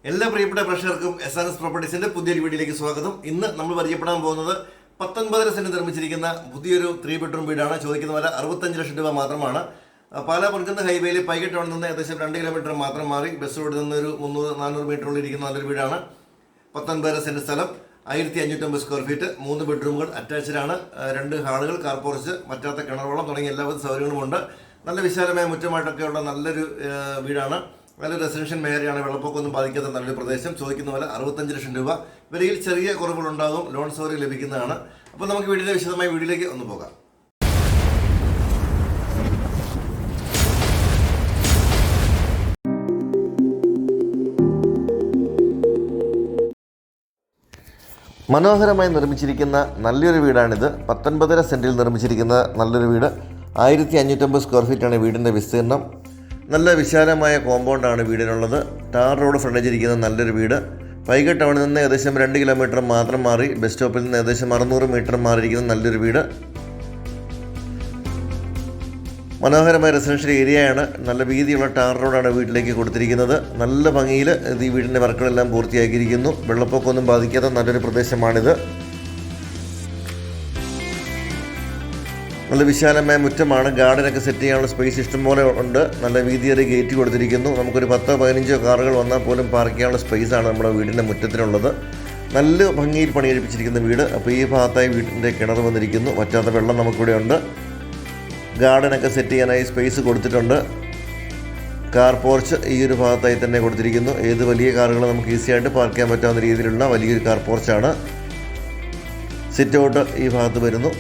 എല്ലാ പ്രിയപ്പെട്ട പ്രേക്ഷകർക്കും എസ് പ്രോപ്പർട്ടീസിന്റെ പുതിയൊരു വീഡിയോയിലേക്ക് സ്വാഗതം. ഇന്ന് നമ്മൾ പരിചയപ്പെടാൻ പോകുന്നത് 19.5 സെന്റ് നിർമ്മിച്ചിരിക്കുന്ന പുതിയൊരു 3 ബെഡ്റൂം വീടാണ്. ചോദിക്കുന്ന വില 65 ലക്ഷം രൂപ മാത്രമാണ്. പാലാ പൊൻകുന്ന് ഹൈവേയിൽ പൈകി ടൗണിൽ നിന്ന് ഏകദേശം 2 കിലോമീറ്റർ മാത്രം മാറി ബസ് റോഡിൽ നിന്ന് ഒരു 300-400 മീറ്ററുള്ളിൽ ഇരിക്കുന്ന നല്ലൊരു വീടാണ്. 19.5 സെന്റ് സ്ഥലം, 1550 സ്ക്വയർ ഫീറ്റ്, 3 ബെഡ്റൂമുകൾ അറ്റാച്ച്ഡ് ആണ്, 2 ഹാളുകൾ, കാർ പോർച്ച്, പറ്റാത്ത കിണറുവെള്ളം തുടങ്ങിയ എല്ലാവിധ സൗകര്യങ്ങളുമുണ്ട്. നല്ല വിശാലമായ മുറ്റമായിട്ടൊക്കെയുള്ള നല്ലൊരു വീടാണ്. നല്ല റെസിഡൻഷ്യൽ മേഖലയാണ്. വെള്ളപ്പൊക്കമൊന്നും ബാധിക്കാത്ത നല്ലൊരു പ്രദേശം. ചോദിക്കുന്ന പോലെ 65 ലക്ഷം രൂപ. വിലയിൽ ചെറിയ കുറവുകളുണ്ടാകും. ലോൺ സൗകര്യം ലഭിക്കുന്നതാണ്. അപ്പോൾ നമുക്ക് വീടിൻ്റെ വിശദമായ വീഡിയോയിലേക്ക് ഒന്ന് പോകാം. മനോഹരമായി നിർമ്മിച്ചിരിക്കുന്ന നല്ലൊരു വീടാണിത്. 19.5 സെൻറ്റിൽ നിർമ്മിച്ചിരിക്കുന്ന നല്ലൊരു വീട്. 1550 സ്ക്വയർ ഫീറ്റാണ് വീടിൻ്റെ വിസ്തീർണം. നല്ല വിശാലമായ കോമ്പൗണ്ടാണ് വീടിനുള്ളത്. ടാർ റോഡ് ഫ്രണ്ടേജ് ഇരിക്കുന്ന നല്ലൊരു വീട്. പൈക ടൗണിൽ നിന്ന് ഏകദേശം 2 കിലോമീറ്റർ മാത്രം മാറി ബസ് സ്റ്റോപ്പിൽ നിന്ന് ഏകദേശം 600 മീറ്റർ മാറിയിരിക്കുന്ന നല്ലൊരു വീട്. മനോഹരമായ റെസിഡൻഷ്യൽ ഏരിയയാണ്. നല്ല വീതിയുള്ള ടാർ റോഡാണ് വീട്ടിലേക്ക് കൊടുത്തിരിക്കുന്നത്. നല്ല ഭംഗിയിൽ ഈ വീടിൻ്റെ വർക്കുകളെല്ലാം പൂർത്തിയാക്കിയിരിക്കുന്നു. വെള്ളപ്പൊക്കമൊന്നും ബാധിക്കാത്ത നല്ലൊരു പ്രദേശമാണിത്. നല്ല വിശാലമായ മുറ്റമാണ്. ഗാർഡനൊക്കെ സെറ്റ് ചെയ്യാനുള്ള സ്പേസ് ഇഷ്ടംപോലെ ഉണ്ട്. നല്ല വീതിയേറിയ ഗേറ്റ് കൊടുത്തിരിക്കുന്നു. നമുക്കൊരു 10-15 കാറുകൾ വന്നാൽ പോലും പാർക്ക് ചെയ്യാനുള്ള സ്പേസാണ് നമ്മുടെ വീടിൻ്റെ മുറ്റത്തിനുള്ളത്. നല്ല ഭംഗിയിൽ പണികഴിപ്പിച്ചിരിക്കുന്ന വീട്. അപ്പോൾ ഈ ഭാഗത്തായി വീടിൻ്റെ കിണർ വന്നിരിക്കുന്നു. വറ്റാത്ത വെള്ളം നമുക്കിവിടെ ഉണ്ട്. ഗാർഡനൊക്കെ സെറ്റ് ചെയ്യാനായി സ്പേസ് കൊടുത്തിട്ടുണ്ട്. കാർ പോർച്ച് ഈ ഒരു ഭാഗത്തായി തന്നെ കൊടുത്തിരിക്കുന്നു. ഏത് വലിയ കാറുകൾ നമുക്ക് ഈസിയായിട്ട് പാർക്ക് ചെയ്യാൻ പറ്റാവുന്ന രീതിയിലുള്ള വലിയൊരു കാർ പോർച്ചാണ്. സിറ്റ് ഔട്ട് ഈ ഭാഗത്ത് വരുന്നു.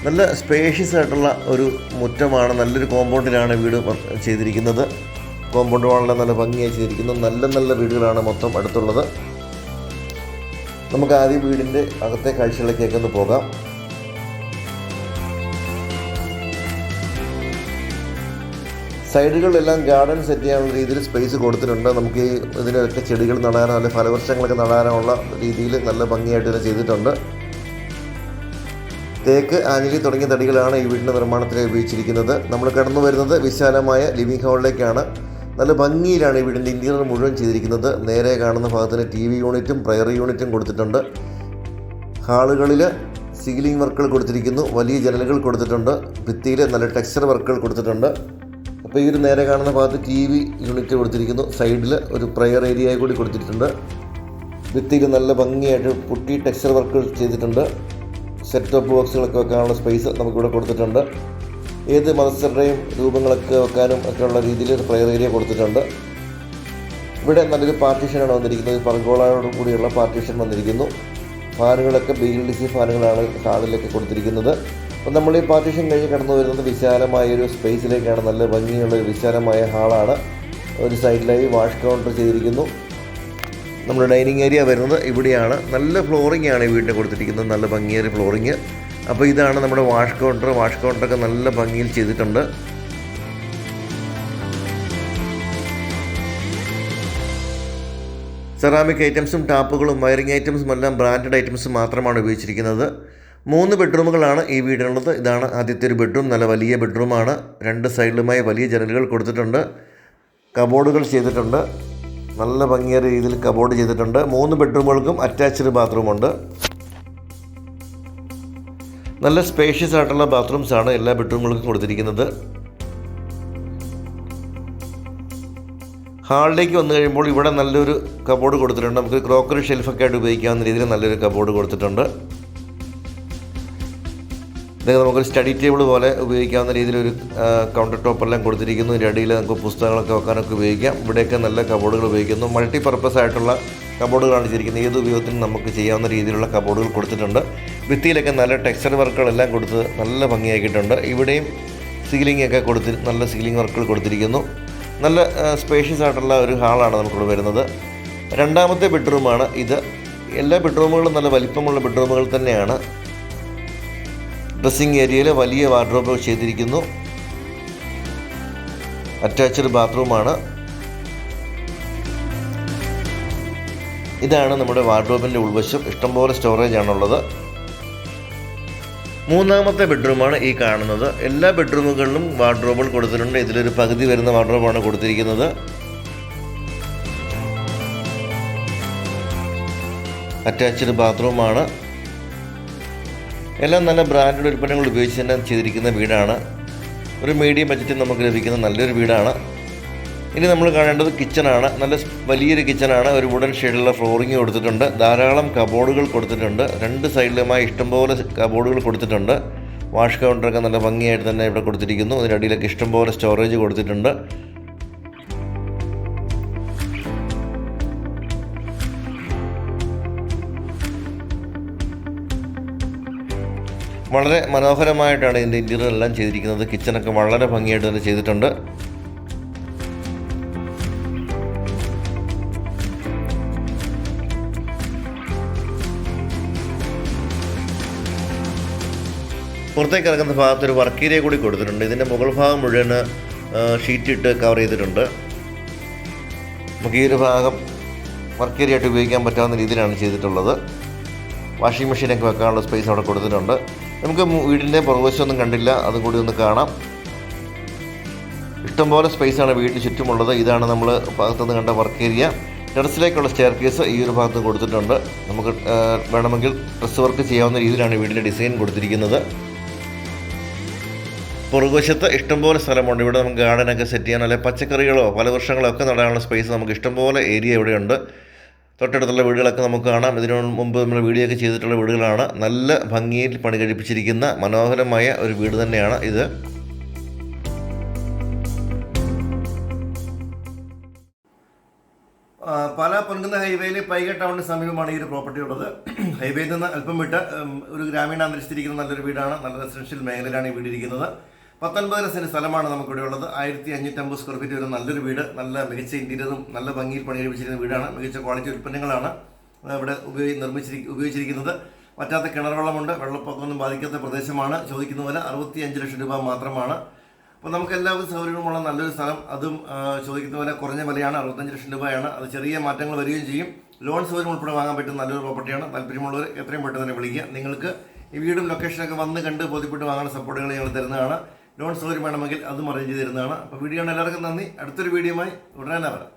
നല്ല സ്പേഷ്യസ് ആയിട്ടുള്ള ഒരു മുറ്റമാണ്. നല്ലൊരു കോമ്പൗണ്ടിലാണ് വീട് ചെയ്തിരിക്കുന്നത്. കോമ്പൗണ്ട് വാളെല്ലാം നല്ല ഭംഗിയായി ചെയ്തിരിക്കുന്നു. നല്ല വീടുകളാണ് മൊത്തം അടുത്തുള്ളത്. നമുക്ക് ആദ്യം വീടിൻ്റെ അകത്തെ കാഴ്ചകളിലേക്കൊക്കെ ഒന്ന് പോകാം. സൈഡുകളിലെല്ലാം ഗാർഡൻ സെറ്റ് ചെയ്യാനുള്ള രീതിയിൽ സ്പേസ് കൊടുത്തിട്ടുണ്ട്. നമുക്ക് ഈ ഇതിനൊക്കെ ചെടികൾ നടാനോ അല്ലെങ്കിൽ ഫലവൃക്ഷങ്ങളൊക്കെ നടാനോ ഉള്ള രീതിയിൽ നല്ല ഭംഗിയായിട്ട് ഇത് ചെയ്തിട്ടുണ്ട്. തേക്ക്, ആഞ്ഞിലി തുടങ്ങിയ തടികളാണ് ഈ വീടിൻ്റെ നിർമ്മാണത്തിൽ ഉപയോഗിച്ചിരിക്കുന്നത്. നമ്മൾ കടന്നു വരുന്നത് വിശാലമായ ലിവിംഗ് ഹാളിലേക്കാണ്. നല്ല ഭംഗിയിലാണ് ഈ വീടിൻ്റെ ഇൻറ്റീരിയർ മുഴുവൻ ചെയ്തിരിക്കുന്നത്. നേരെ കാണുന്ന ഭാഗത്തിന് TV യൂണിറ്റും പ്രയർ യൂണിറ്റും കൊടുത്തിട്ടുണ്ട്. ഹാളുകളിൽ സീലിംഗ് വർക്കുകൾ കൊടുത്തിരിക്കുന്നു. വലിയ ജനലുകൾ കൊടുത്തിട്ടുണ്ട്. ഭിത്തിയിൽ നല്ല ടെക്സ്ചർ വർക്കുകൾ കൊടുത്തിട്ടുണ്ട്. അപ്പോൾ ഈ ഒരു നേരെ കാണുന്ന ഭാഗത്ത് TV യൂണിറ്റ് കൊടുത്തിരിക്കുന്നു. സൈഡിൽ ഒരു പ്രയർ ഏരിയ കൂടി കൊടുത്തിട്ടുണ്ട്. ഭിത്തിയിൽ നല്ല ഭംഗിയായിട്ട് പുട്ടി ടെക്സ്ചർ വർക്കുകൾ ചെയ്തിട്ടുണ്ട്. സെറ്റ് ടോപ്പ് ബോക്സുകളൊക്കെ വെക്കാനുള്ള സ്പേസ് നമുക്കിവിടെ കൊടുത്തിട്ടുണ്ട്. ഏത് മതസ്ഥരുടെയും രൂപങ്ങളൊക്കെ വെക്കാനും ഒക്കെയുള്ള രീതിയിൽ ഒരു പ്രയർ ഏരിയ കൊടുത്തിട്ടുണ്ട്. ഇവിടെ നല്ലൊരു പാർട്ടീഷനാണ് വന്നിരിക്കുന്നത്. പർഗോളയോട് കൂടിയുള്ള പാർട്ടീഷൻ വന്നിരിക്കുന്നു. ഫാനുകളൊക്കെ BLDC ഫാനുകളാണ് ഹാളിലൊക്കെ കൊടുത്തിരിക്കുന്നത്. അപ്പോൾ നമ്മൾ ഈ പാർട്ടീഷൻ കഴിഞ്ഞ് കടന്നു വരുന്നത് വിശാലമായൊരു സ്പേസിലേക്കാണ്. നല്ല ഭംഗിയുള്ള ഒരു വിശാലമായ ഹാളാണ്. ഒരു സൈഡിലായി വാഷ് കൗണ്ടർ ചെയ്തിരിക്കുന്നു. നമ്മുടെ ഡൈനിങ് ഏരിയ വരുന്നത് ഇവിടെയാണ്. നല്ല ഫ്ലോറിംഗ് ആണ് ഈ വീടിന് കൊടുത്തിരിക്കുന്നത്. നല്ല ഭംഗിയേറിയ ഫ്ലോറിങ്. അപ്പോൾ ഇതാണ് നമ്മുടെ വാഷ് കൗണ്ടർ. വാഷ് കൗണ്ടറൊക്കെ നല്ല ഭംഗിയിൽ ചെയ്തിട്ടുണ്ട്. സെറാമിക് ഐറ്റംസും ടാപ്പുകളും വയറിംഗ് ഐറ്റംസും എല്ലാം ബ്രാൻഡഡ് ഐറ്റംസ് മാത്രമാണ് ഉപയോഗിച്ചിരിക്കുന്നത്. 3 ബെഡ്റൂമുകളാണ് ഈ വീടിനുള്ളത്. ഇതാണ് ആദ്യത്തെ ഒരു ബെഡ്റൂം. നല്ല വലിയ ബെഡ്റൂമാണ്. 2 സൈഡിലുമായി വലിയ ജനലുകൾ കൊടുത്തിട്ടുണ്ട്. കബോർഡുകൾ ചെയ്തിട്ടുണ്ട്. നല്ല ഭംഗിയേറിയ രീതിയിൽ കബോർഡ് ചെയ്തിട്ടുണ്ട്. 3 ബെഡ്റൂമുകൾക്കും അറ്റാച്ച്ഡ് ബാത്റൂമുണ്ട്. നല്ല സ്പേഷ്യസ് ആയിട്ടുള്ള ബാത്റൂംസാണ് എല്ലാ ബെഡ്റൂമുകൾക്കും കൊടുത്തിരിക്കുന്നത്. ഹാളിലേക്ക് വന്നു കഴിയുമ്പോൾ ഇവിടെ നല്ലൊരു കബോർഡ് കൊടുത്തിട്ടുണ്ട്. നമുക്ക് ക്രോക്കറി ഷെൽഫൊക്കെ ആയിട്ട് ഉപയോഗിക്കാവുന്ന രീതിയിൽ നല്ലൊരു കബോർഡ് കൊടുത്തിട്ടുണ്ട്. ഇതൊക്കെ നമുക്കൊരു സ്റ്റഡി ടേബിൾ പോലെ ഉപയോഗിക്കാവുന്ന രീതിയിലൊരു കൗണ്ടർ ടോപ്പെല്ലാം കൊടുത്തിരിക്കുന്നു. ഇതിൻ്റെ അടിയിൽ നമുക്ക് പുസ്തകങ്ങളൊക്കെ വെക്കാനൊക്കെ ഉപയോഗിക്കാം. ഇവിടെയൊക്കെ നല്ല കബോർഡുകൾ ഉപയോഗിക്കുന്നു. മൾട്ടി പർപ്പസ് ആയിട്ടുള്ള കബോർഡുകളാണ് ചെയ്തിരിക്കുന്നത്. ഏത് ഉപയോഗത്തിനും നമുക്ക് ചെയ്യാവുന്ന രീതിയിലുള്ള കബോർഡുകൾ കൊടുത്തിട്ടുണ്ട്. ഭിത്തിയിലൊക്കെ നല്ല ടെക്സ്ചർ വർക്കുകളെല്ലാം കൊടുത്ത് നല്ല ഭംഗിയാക്കിയിട്ടുണ്ട്. ഇവിടെയും സീലിംഗ് ഒക്കെ നല്ല സീലിംഗ് വർക്കുകൾ കൊടുത്തിരിക്കുന്നു. നല്ല സ്പേഷ്യസ് ആയിട്ടുള്ള ഒരു ഹാളാണ് നമുക്കിവിടെ വരുന്നത്. രണ്ടാമത്തെ ബെഡ്റൂമാണ് ഇത്. എല്ലാ ബെഡ്റൂമുകളും നല്ല വലിപ്പമുള്ള ബെഡ്റൂമുകൾ തന്നെയാണ്. ഡ്രസ്സിംഗ് ഏരിയയിൽ വലിയ വാർഡ്രോബ് ചെയ്തിരിക്കുന്നു. അറ്റാച്ച്ഡ് ബാത്റൂമാണ്. ഇതാണ് നമ്മുടെ വാർഡ്രോബിൻ്റെ ഉൾവശം. ഇഷ്ടംപോലെ സ്റ്റോറേജ് ആണുള്ളത്. മൂന്നാമത്തെ ബെഡ്റൂമാണ് ഈ കാണുന്നത്. എല്ലാ ബെഡ്റൂമുകളിലും വാർഡ്രോബുകൾ കൊടുത്തിട്ടുണ്ട്. ഇതിലൊരു പകുതി വരുന്ന വാർഡ്രോബാണ് കൊടുത്തിരിക്കുന്നത്. അറ്റാച്ച്ഡ് ബാത്റൂമാണ്. എല്ലാം നല്ല ബ്രാൻഡഡ് ഉൽപ്പന്നങ്ങൾ ഉപയോഗിച്ച് തന്നെ ചെയ്തിരിക്കുന്ന വീടാണ്. ഒരു മീഡിയം ബഡ്ജറ്റിൽ നമുക്ക് ലഭിക്കുന്ന നല്ലൊരു വീടാണ്. ഇനി നമ്മൾ കാണേണ്ടത് കിച്ചണാണ്. നല്ല വലിയൊരു കിച്ചണാണ്. ഒരു വുഡൻ ഷെയ്ഡുള്ള ഫ്ലോറിങ് കൊടുത്തിട്ടുണ്ട്. ധാരാളം കബോർഡുകൾ കൊടുത്തിട്ടുണ്ട്. രണ്ട് സൈഡിലുമായി ഇഷ്ടംപോലെ കബോർഡുകൾ കൊടുത്തിട്ടുണ്ട്. വാഷ് കൗണ്ടറൊക്കെ നല്ല ഭംഗിയായിട്ട് തന്നെ ഇവിടെ കൊടുത്തിരിക്കുന്നു. അതിനടിയിലൊക്കെ ഇഷ്ടംപോലെ സ്റ്റോറേജ് കൊടുത്തിട്ടുണ്ട്. വളരെ മനോഹരമായിട്ടാണ് ഇതിൻ്റെ ഇൻറ്റീരിയർ എല്ലാം ചെയ്തിരിക്കുന്നത്. കിച്ചണൊക്കെ വളരെ ഭംഗിയായിട്ട് തന്നെ ചെയ്തിട്ടുണ്ട്. പുറത്തേക്ക് ഇറങ്ങുന്ന ഭാഗത്ത് ഒരു വർക്ക് ഏരിയ കൂടി കൊടുത്തിട്ടുണ്ട്. ഇതിൻ്റെ മുകൾ ഭാഗം മുഴുവൻ ഷീറ്റ് ഇട്ട് കവർ ചെയ്തിട്ടുണ്ട്. നമുക്ക് ഈ ഒരു ഭാഗം വർക്ക് ഏരിയ ആയിട്ട് ഉപയോഗിക്കാൻ പറ്റാവുന്ന രീതിയിലാണ് ചെയ്തിട്ടുള്ളത്. വാഷിംഗ് മെഷീനൊക്കെ വെക്കാനുള്ള സ്പേസ് അവിടെ കൊടുത്തിട്ടുണ്ട്. നമുക്ക് വീടിൻ്റെ പുറകുവശമൊന്നും കണ്ടില്ല, അതും കൂടി ഒന്ന് കാണാം. ഇഷ്ടംപോലെ സ്പേസാണ് വീടിന് ചുറ്റുമുള്ളത്. ഇതാണ് നമ്മൾ ഭാഗത്തുനിന്ന് കണ്ട വർക്ക് ഏരിയ. ടെറസിലേക്കുള്ള സ്റ്റെയർ കേസ് ഈ ഒരു ഭാഗത്ത് കൊടുത്തിട്ടുണ്ട്. നമുക്ക് വേണമെങ്കിൽ ഡ്രസ് വർക്ക് ചെയ്യാവുന്ന രീതിയിലാണ് വീടിൻ്റെ ഡിസൈൻ കൊടുത്തിരിക്കുന്നത്. പുറകുവശത്ത് ഇഷ്ടംപോലെ സ്ഥലമുണ്ട്. ഇവിടെ നമുക്ക് ഗാർഡനൊക്കെ സെറ്റ് ചെയ്യാൻ, അല്ലെങ്കിൽ പച്ചക്കറികളോ ഫലവൃക്ഷങ്ങളോ ഒക്കെ നടാനുള്ള സ്പേസ് നമുക്ക് ഇഷ്ടംപോലെ ഏരിയ ഇവിടെയുണ്ട്. തൊട്ടടുത്തുള്ള വീടുകളൊക്കെ നമുക്ക് കാണാം. ഇതിനു മുമ്പ് നമ്മൾ വീഡിയോ ഒക്കെ ചെയ്തിട്ടുള്ള വീടുകളാണ്. നല്ല ഭംഗിയിൽ പണി കഴിപ്പിച്ചിരിക്കുന്ന മനോഹരമായ ഒരു വീട് തന്നെയാണ് ഇത്. പാലാ പൊൻകുന്ന ഹൈവേയിൽ പൈക ടൗണിന് സമീപമാണ് ഈ ഒരു പ്രോപ്പർട്ടി ഉള്ളത്. ഹൈവേയിൽ നിന്ന് അല്പം വിട്ട് ഒരു ഗ്രാമീണ അന്തരീക്ഷത്തിരിക്കുന്ന നല്ലൊരു വീടാണ്. നല്ല റെസിഡൻഷ്യൽ മേഖലയിലാണ് ഈ വീട് ഇരിക്കുന്നത്. 19 സെൻറ്റ് സ്ഥലമാണ് നമുക്കിവിടെ ഉള്ളത്. 1550 സ്ക്വയർ ഫീറ്റ് വരുന്ന നല്ലൊരു വീട്. നല്ല മികച്ച ഇൻറ്റീരിയറും നല്ല ഭംഗിയിൽ പണി കഴിപ്പിച്ചിരിക്കുന്ന വീടാണ്. മികച്ച ക്വാളിറ്റി ഉൽപ്പന്നങ്ങളാണ് ഇവിടെ ഉപയോഗിച്ചിരിക്കുന്നത്. വറ്റാത്ത കിണർ വെള്ളമുണ്ട്. വെള്ളപ്പൊക്കമൊന്നും ബാധിക്കാത്ത പ്രദേശമാണ്. ചോദിക്കുന്ന പോലെ 65 ലക്ഷം രൂപ മാത്രമാണ്. അപ്പോൾ നമുക്ക് എല്ലാവരും സൗകര്യങ്ങളുമുള്ള നല്ലൊരു സ്ഥലം. അതും ചോദിക്കുന്ന പോലെ കുറഞ്ഞ വിലയാണ്. 65 ലക്ഷം രൂപയാണ്. അത് ചെറിയ മാറ്റങ്ങൾ വരികയും ചെയ്യും. ലോൺ സൗകര്യം ഉൾപ്പെടെ വാങ്ങാൻ പറ്റുന്ന നല്ലൊരു പ്രോപ്പർട്ടിയാണ്. താല്പര്യമുള്ളവർ എത്രയും പെട്ടെന്ന് തന്നെ വിളിക്കുക. നിങ്ങൾക്ക് ഈ വീടും ലൊക്കേഷനൊക്കെ വന്ന് കണ്ട് ബോധ്യപ്പെട്ട് വാങ്ങുന്ന സപ്പോർട്ടുകൾ ഞങ്ങൾ തരുന്നതാണ്. ലോൺ സൗകര്യം വേണമെങ്കിൽ അതും അറേഞ്ച് ചെയ്ത് തരുന്നതാണ്. അപ്പോൾ വീഡിയോ എല്ലാവർക്കും നന്ദി. അടുത്തൊരു വീഡിയോയുമായി ഉടനെ വരാം.